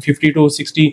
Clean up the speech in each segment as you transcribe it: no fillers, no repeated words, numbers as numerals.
50 to 60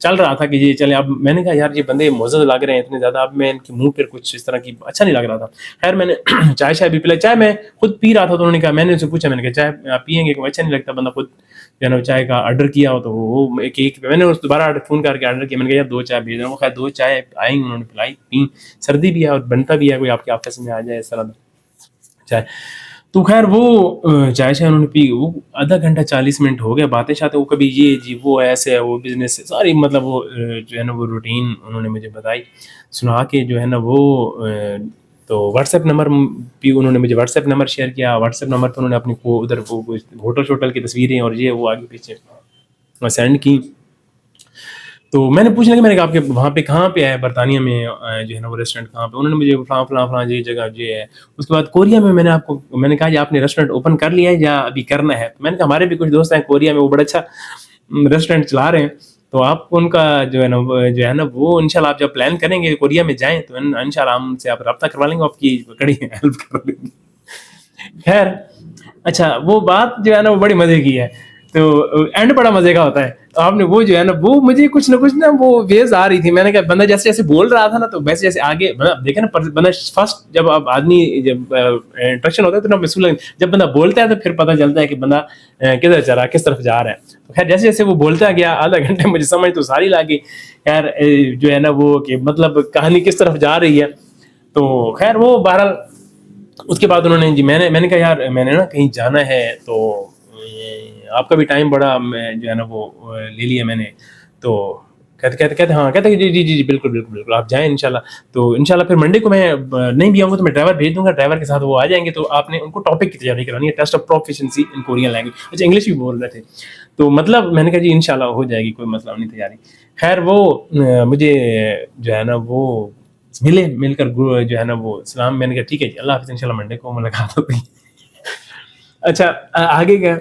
چل رہا تھا کہ یہ چلے. اب میں نے کہا یار یہ بندے معزز لگ رہے ہیں اتنے زیادہ, اب میں ان کے منہ پہ کچھ اس طرح کی اچھا نہیں لگ رہا تھا. خیر میں نے چائے شائے بھی پلائی. چائے میں خود پی رہا تھا تو انہوں نے کہا, میں نے ان سے پوچھا, میں نے کہا چائے آپ پیئیں گے؟ کہ اچھا نہیں لگتا بندہ خود جو ہے نا چائے کا آرڈر کیا ہو تو وہ ایک میں نے اس دوبارہ فون کر کے آرڈر کیا. میں نے کہا یار 2 چائے بھیج رہا ہوں. خیر 2 چائے آئیں گے, انہوں نے پلائی, پی. سردی بھی ہے اور بنتا بھی ہے کوئی آپ کے آفس میں آ جائے اس طرح چائے. تو خیر وہ چائے شائے انہوں نے پی. وہ آدھا گھنٹہ 40 منٹ ہو گیا باتیں شاتیں, وہ کبھی یہ جی وہ ایسے ہے, وہ بزنس ہے, ساری مطلب وہ جو ہے نا وہ روٹین انہوں نے مجھے بتائی سنا کے جو ہے نا وہ. تو واٹس ایپ نمبر بھی انہوں نے مجھے واٹس ایپ نمبر شیئر کیا. واٹس ایپ نمبر پہ انہوں نے اپنی وہ ادھر وہ ہوٹل شوٹل کی تصویریں اور یہ وہ آگے پیچھے سینڈ کی. تو میں نے پوچھنا کہ میں نے کہا آپ کے وہاں پہ کہاں پہ ہے برطانیہ میں جو ہے نا وہ ریسٹورینٹ کہاں پہ؟ انہوں نے مجھے فلاں یہ جگہ یہ ہے. اس کے بعد کوریا میں میں نے کہا یہ آپ نے ریسٹورینٹ اوپن کر لیا ہے یا ابھی کرنا ہے؟ تو میں نے کہا ہمارے بھی کچھ دوست ہیں کوریا میں, وہ بڑا اچھا ریسٹورینٹ چلا رہے ہیں, تو آپ ان کا جو ہے نا وہ انشاءاللہ آپ جب پلان کریں گے کوریا میں جائیں تو انشاءاللہ ہم سے آپ رابطہ کروا لیں گے, آپ کی کڑی ہیلپ کر دیں گے. خیر اچھا وہ بات جو ہے نا وہ بڑی مزے کی ہے. تو اینڈ بڑا مزے کا ہوتا ہے. آپ نے وہ جو ہے نا وہ مجھے کچھ نہ وہ ویز آ رہی تھی. میں نے کہا بندہ جیسے جیسے بول رہا تھا نا تو ویسے جیسے آگے دیکھیں نا بندہ فرسٹ جب آپ آدمی جب انٹریکشن ہوتا ہے تو نا محسوس جب بندہ بولتا ہے تو پھر پتہ چلتا ہے کہ بندہ کدھر چل رہا ہے, کس طرف جا رہا ہے. تو خیر جیسے جیسے وہ بولتا گیا آدھا گھنٹے مجھے سمجھ تو ساری لگی خیر جو ہے نا وہ کہ مطلب کہانی کس طرف جا رہی ہے. تو خیر وہ بہرحال اس کے بعد انہوں نے جی میں نے کہا یار میں نے نا کہیں جانا ہے تو آپ کا بھی ٹائم بڑا میں جو ہے نا وہ لے لیا میں نے. تو کہتے جی بالکل آپ جائیں انشاءاللہ. تو انشاءاللہ پھر منڈے کو میں نہیں بھی آؤں گا تو میں ڈرائیور بھیج دوں گا, ڈرائیور کے ساتھ وہ آ جائیں گے. تو آپ نے ان کو ٹاپک کی تیاری کرانی ہے, test of proficiency in Korean language. اچھا انگلش بھی بول رہے تھے تو مطلب میں نے کہا جی انشاءاللہ ہو جائے گی, کوئی مسئلہ نہیں تیاری. خیر وہ مجھے جو ہے نا وہ مل کر جو ہے نا وہ سلام. میں نے کہا ٹھیک ہے جی اللہ حافظ, انشاءاللہ منڈے کو ملاقات ہوگی. اچھا آگے گیا,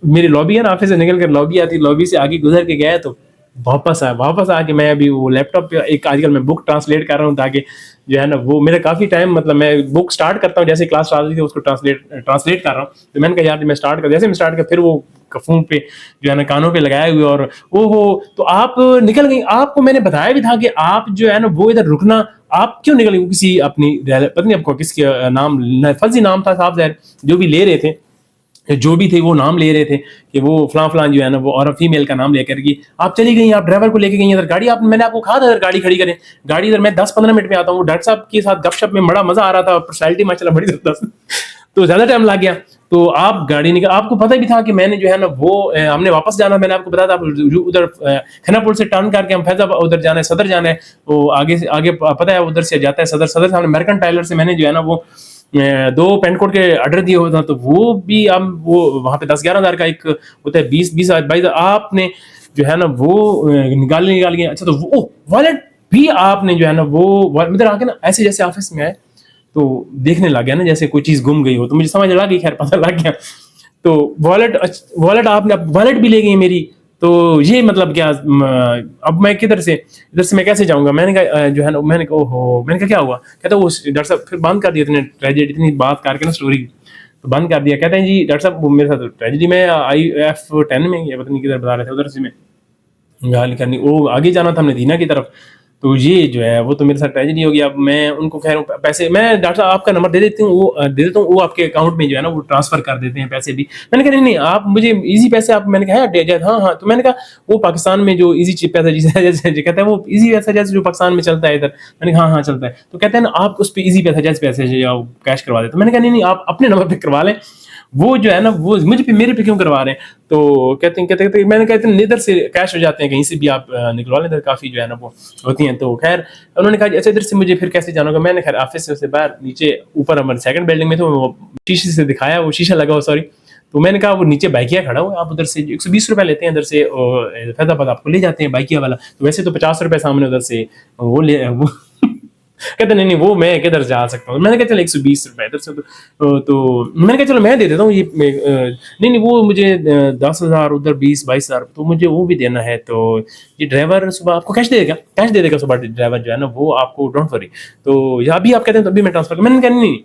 میری لابی ہے نا آفس سے نکل کر لابی آتی, لابی سے آگے گزر کے گیا تو واپس آ کے میں ابھی وہ لیپ ٹاپ پہ ایک آج کل میں بک ٹرانسلیٹ کر رہا ہوں تاکہ جو ہے نا وہ میرا کافی ٹائم مطلب میں بک اسٹارٹ کرتا ہوں جیسے کلاس اسٹارٹ ہوئی تھی اس کو ٹرانسلیٹ کر رہا ہوں. تو میں نے کہا یار میں اسٹارٹ کر جیسے میں اسٹارٹ کر پھر وہ فون پہ جو ہے نا کانوں پہ لگائے ہوئے اور تو آپ نکل گئی. آپ کو میں نے بتایا بھی تھا کہ آپ جو ہے نا وہ ادھر رکنا, آپ کیوں نکل گئی کسی اپنی پتہ نہیں آپ کو کس کے نام فرضی نام تھا صاحب ظاہر جو بھی لے رہے تھے جو بھی تھے وہ نام لے رہے تھے کہ وہ فلاں جو ہے نا وہ اور فیمیل کا نام لے کر کے آپ چلی گئی, آپ ڈرائیور کو لے کے گئی ادھر گاڑی. میں نے آپ کو کہا تھا ادھر گاڑی کھڑی کریں, گاڑی ادھر میں 10-15 منٹ میں آتا ہوں. ڈاکٹر صاحب کے ساتھ گپ شپ میں بڑا مزہ آ رہا تھا, پرسنالٹی ماشاءاللہ بڑی زبردست, تو زیادہ ٹائم لگ گیا. تو آپ گاڑی نکل, آپ کو پتہ بھی تھا کہ میں نے جو ہے نا وہ ہم نے واپس جانا, میں نے آپ کو بتایا تھا ادھر کھنا پور سے ٹرن کر کے ہم فیض آباد ادھر جانا ہے, صدر جانا ہے. وہ آگے پتہ ہے ادھر سے جاتا ہے صدر سے ہم نے امریکن ٹائلر سے میں نے جو ہے نا وہ 2 پینٹ کوٹ کے آرڈر دیے ہوتا, تو وہ بھی ہم وہ وہاں پہ 10-11 ہزار کا ایک ہوتا ہے 20-22 آپ نے جو ہے نا وہ نکال گیا. اچھا تو وہ والٹ بھی آپ نے جو ہے نا وہ ادھر آ کے نا ایسے جیسے آفس میں آئے تو دیکھنے لگ گیا نا جیسے کوئی چیز گم گئی ہو, تو مجھے سمجھ لگ گئی, خیر پتہ لگ گیا. تو والٹ آپ نے والٹ بھی لے گئی میری, تو یہ مطلب کیا اب میں ادھر سے میں کیسے جاؤں گا؟ میں نے کہا جو ہے نا میں نے کہا کیا ہوا؟ کہتا وہ ڈاکٹر صاحب پھر بند کر دیا اتنی بات کر کے نا اسٹوری تو بند کر دیا. کہتے ہیں جی ڈاکٹر صاحب میرے ساتھ ٹریجڈی میں IF10 میں یا پتہ نہیں کدھر بتا رہے تھے ادھر سے میں گالی کرنی وہ آگے جانا تھا ہم نے دینا کی طرف, تو یہ جو ہے وہ تو میرے ساتھ ٹریجڈی ہو گیا. اب میں ان کو کہہ رہا ہوں پیسے میں ڈاکٹر صاحب آپ کا نمبر دے دیتا ہوں وہ آپ کے اکاؤنٹ میں جو ہے نا وہ ٹرانسفر کر دیتے ہیں پیسے بھی. میں نے کہا نہیں آپ مجھے ایزی پیسے آپ, میں نے کہا ہاں. تو میں نے کہا وہ پاکستان میں جو ایزی چپ پیسہ جیسے کہتا ہے وہ ایزی پیسہ جیسے جو پاکستان میں چلتا ہے ادھر, میں نے کہا ہاں چلتا ہے. تو کہتے ہیں نا آپ اس پہ ایزی پیسہ جیسے پیسے کیش کروا دیتے. میں نے کہا نہیں آپ اپنے نمبر پہ کروا لیں, وہ جو ہے نا وہ مجھے پہ میرے پہ کیوں کروا رہے ہیں؟ تو کہتے ہیں میں نے کہتے ہیں ادھر سے کیش ہو جاتے ہیں کہیں سے بھی آپ نکلوا لیں, ادھر کافی جو ہے نا وہ ہوتی ہیں. تو خیر انہوں نے کہا اچھا ادھر سے مجھے پھر کیسے جانا ہوگا؟ میں نے خیر آفس سے باہر نیچے اوپر ہمارے سیکنڈ بلڈنگ میں تو شیشے سے دکھایا, وہ شیشہ لگا ہو سوری. تو میں نے کہا وہ نیچے بائکیا کھڑا ہوا, آپ ادھر سے 120 روپے لیتے ہیں ادھر سے فیض آباد آپ کو لے جاتے ہیں بائکیا والا, تو ویسے تو 50 روپے سامنے ادھر سے وہ کہتے نہیں وہ میں کدھر جا سکتا ہوں. میں نے کہا چل 120 روپے ادھر سے, تو میں نے کہا چلو میں دے دیتا ہوں یہ نہیں وہ مجھے 10,000 ادھر 20-22 ہزار تو مجھے وہ بھی دینا ہے. تو یہ ڈرائیور صبح آپ کو کیش دے دے گا صبح ڈرائیور جو ہے نا وہ آپ کو ڈونٹ وری. تو یا بھی آپ کہتے ہیں تو ابھی میں ٹرانسفر, میں نے کہا نہیں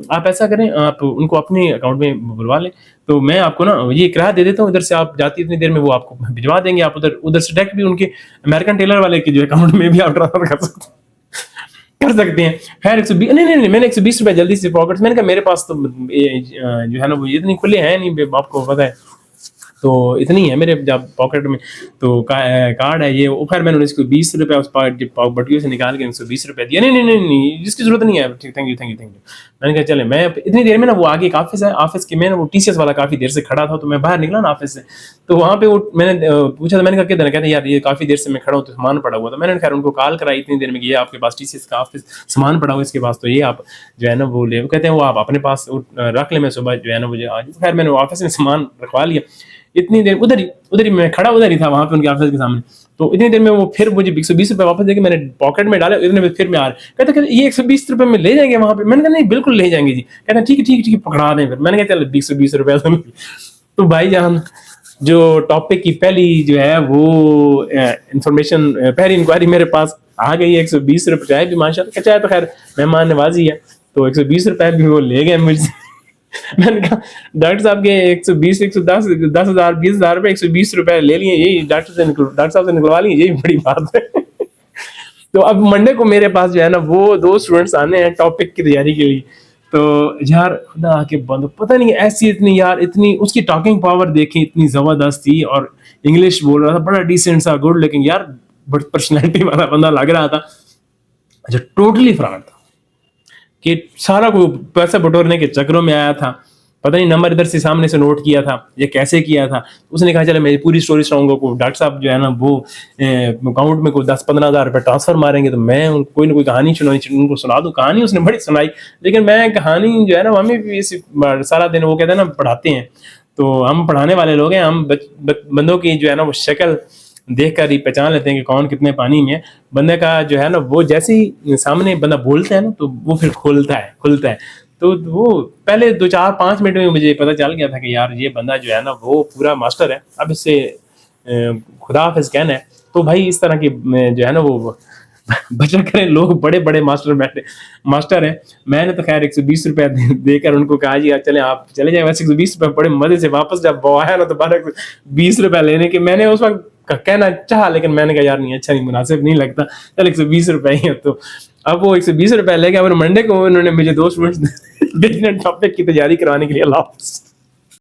آپ ایسا کریں, آپ ان کو اپنے اکاؤنٹ میں بلوا لیں, تو میں آپ کو نا یہ کرایہ دے دیتا ہوں, ادھر سے آپ جاتی اتنی دیر میں وہ آپ کو بھجوا دیں گے, آپ ادھر سے ڈائریکٹ بھی ان کے امریکن ٹیلر والے کے جو اکاؤنٹ میں بھی آپ ٹرانسفر کر سکتے ہیں. خیر 120 نہیں, میں نے 120 روپئے جلدی سے پاکٹ, میں نے کہا میرے پاس تو جو ہے نا وہ اتنی کھلے ہیں نہیں, آپ کو پتہ ہے, تو اتنی ہے میرے جب پاکٹ میں, تو کارڈ ہے یہ. خیر میں نے اس کو 20 روپئے اس بٹوے سے نکال کے 120 روپئے دیا. نہیں جس کی ضرورت نہیں ہے, تھینک یو. میں نے کہا چلے, میں اتنی دیر میں نا وہ آگے ایک آفس ہے, آفس کے میں نا وہ ٹی سی ایس والا کافی دیر سے کھڑا تھا, تو میں باہر نکلا نا آفس سے, تو وہاں پہ وہ میں نے پوچھا تھا, میں نے کہا کدھر, کہتے ہیں یار یہ کافی دیر سے میں کھڑا ہوں تو سامان پڑا ہوا تھا. میں نے خیر ان کو کال کرائی اتنی دیر میں کہ یہ آپ کے پاس ٹی سی ایس کا آفس سامان پڑا ہوا اس کے پاس, تو یہ آپ جو ہے نا وہ لے, وہ کہتے ہیں وہ آپ اپنے پاس رکھ لیں, میں صبح جو ہے نا مجھے آج. خیر میں نے وہ آفس میں سامان رکھوا لیا. اتنی دیر ادھر ہی میں کھڑا ادھر ہی تھا وہاں پہ ان کے آفس کے سامنے, تو اتنی دیر میں وہ پھر مجھے 120 روپئے واپس دے کے میں نے پاکٹ میں ڈالے, اتنے میں پھر میں آ رہا, کہتے یہ 120 روپئے میں لے جائیں گے وہاں پہ. میں نے کہا نہیں بالکل لے جائیں گے جی. کہتے ہیں ٹھیک ہے پکڑا دیں. پھر میں نے کہا چل 120 روپئے. تو بھائی جان جو ٹاپک کی پہلی جو ہے وہ انفارمیشن, پہلی انکوائری میرے پاس آ گئی ہے. 120 روپئے چائے بھی ماشاء اللہ چائے تو خیر مہمان نوازی ہے, تو 120 روپئے بھی وہ لے گئے مجھ سے. میں نے کہا ڈاکٹر صاحب کے 120 110 10,000 20,000 روپئے 120 روپئے لے لیے, یہی ڈاکٹر صاحب سے نکلوا لیے, یہی بڑی بات ہے. تو اب منڈے کو میرے پاس جو ہے نا وہ 2 اسٹوڈنٹس آنے ہیں ٹاپک کی تیاری کے لیے. تو یار خدا کے بندو پتہ نہیں ایسی اتنی یار اتنی اس کی ٹاکنگ پاور دیکھیں اتنی زبردست تھی, اور انگلش بول رہا تھا بڑا ڈیسنٹ سا گڈ, لیکن یار بڑی پرسنالٹی والا بندہ لگ رہا تھا. اچھا ٹوٹلی فراڈ تھا کہ سارا کو پیسہ بٹورنے کے چکروں میں آیا تھا. پتہ نہیں نمبر ادھر سے سامنے سے نوٹ کیا تھا یا کیسے کیا تھا. اس نے کہا چلے میری پوری اسٹوری سناؤں گا کو, ڈاکٹر صاحب جو ہے نا وہ اکاؤنٹ میں کوئی 10-15 ہزار روپے ٹرانسفر ماریں گے, تو میں کوئی نہ کوئی کہانی ان کو سنا دوں. کہانی اس نے بڑی سنائی, لیکن میں کہانی جو ہے نا ہمیں بھی سارا دن وہ کہتے ہیں نا پڑھاتے ہیں, تو ہم پڑھانے والے لوگ ہیں, ہم بندوں کی جو ہے نا وہ شکل دیکھ کر ہی پہچان لیتے ہیں کہ کون کتنے پانی میں ہے. بندے کا جو ہے نا وہ جیسے ہی سامنے بندہ بولتا ہے نا تو وہ پھر کھلتا ہے. تو وہ پہلے 2-4-5 منٹ میں مجھے پتہ چل گیا تھا کہ یار یہ بندہ جو ہے نا وہ پورا ماسٹر ہے, اب اس سے خدا حافظ کہنا ہے. تو بھائی اس طرح کی جو ہے نا وہ بچا کریں, لوگ بڑے بڑے ماسٹر ہیں. میں نے تو خیر 120 روپئے دے کر ان کو کہا جی چلیں آپ چلے جائیں. ویسے 120 روپئے بڑے مزے سے واپس جب وہ آیا نا تو 20 روپئے لینے کے میں نے اس وقت کہنا چاہا, لیکن میں نے کہا یار نہیں اچھا نہیں مناسب نہیں لگتا, چل 120 روپئے ہی ہے. تو اب وہ 120 روپئے لے کے منڈے کو انہوں نے مجھے 2 اسٹوڈنٹس ٹاپک کی تیاری کروانے کے لیے. اللہ حافظ.